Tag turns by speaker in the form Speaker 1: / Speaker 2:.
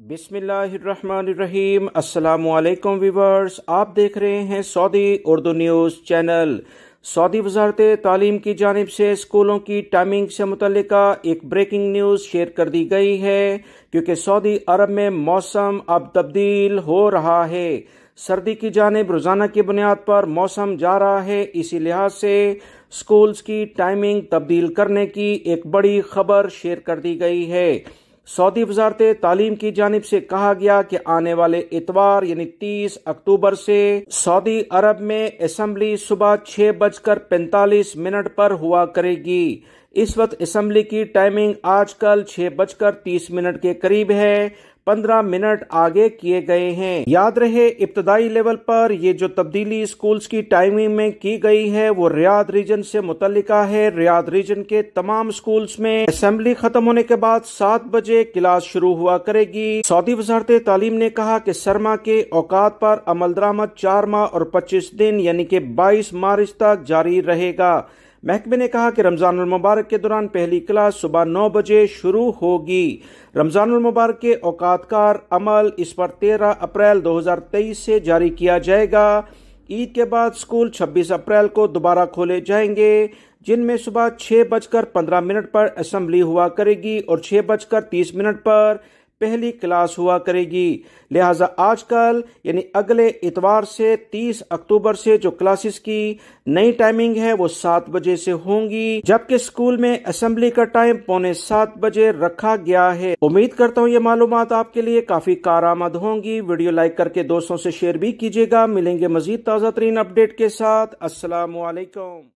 Speaker 1: बिस्मिल्लाहिर्रहमानिर्रहीम। अस्सलाम वालेकुम व्यूवर्स, आप देख रहे हैं Saudi Urdu news channel. Saudi वजारत तालीम की जानिब से स्कूलों की टाइमिंग से मुतल्लिका एक ब्रेकिंग न्यूज़ शेयर कर दी गई है, क्योंकि सऊदी अरब में मौसम अब तब्दील हो रहा है। सर्दी की जानिब रोज़ाना की बुनियाद पर मौसम जा रहा है। इसी लिहाज से स्कूल्स की टाइमिंग तब्दील करने की एक बड़ी खबर शेयर कर दी गई है। सऊदी वजारत तालीम की जानिब से कहा गया कि आने वाले इतवार यानी 30 अक्टूबर से सऊदी अरब में असेंबली सुबह 6:45 पर हुआ करेगी। इस वक्त असेंबली की टाइमिंग आजकल 6:30 के करीब है, 15 मिनट आगे किए गए हैं। याद रहे, इब्तदाई लेवल पर ये जो तब्दीली स्कूल्स की टाइमिंग में की गई है वो रियाद रीजन से मुतल्लिका है। रियाद रीजन के तमाम स्कूल्स में असेंबली खत्म होने के बाद 7 बजे क्लास शुरू हुआ करेगी। सऊदी वजारत तालीम ने कहा कि सरमा के औकात पर अमल दरामद 4 माह और 25 दिन यानी कि 22 मार्च तक जारी रहेगा। महकमे ने कहा कि रमजानुल मुबारक के दौरान पहली क्लास सुबह 9 बजे शुरू होगी। रमजानुल मुबारक के औकातकार अमल इस पर 13 अप्रैल 2023 से जारी किया जाएगा। ईद के बाद स्कूल 26 अप्रैल को दोबारा खोले जाएंगे, जिनमें सुबह 6:15 पर असेंबली हुआ करेगी और 6:30 पर पहली क्लास हुआ करेगी। लिहाजा आजकल यानी अगले इतवार से 30 अक्टूबर से जो क्लासेस की नई टाइमिंग है वो 7 बजे से होंगी, जबकि स्कूल में असेंबली का टाइम 6:45 बजे रखा गया है। उम्मीद करता हूँ ये मालूमात आपके लिए काफी कारआमद होंगी। वीडियो लाइक करके दोस्तों से शेयर भी कीजिएगा। मिलेंगे मजीद ताज़ा तरीन अपडेट के साथ। अस्सलाम वालेकुम।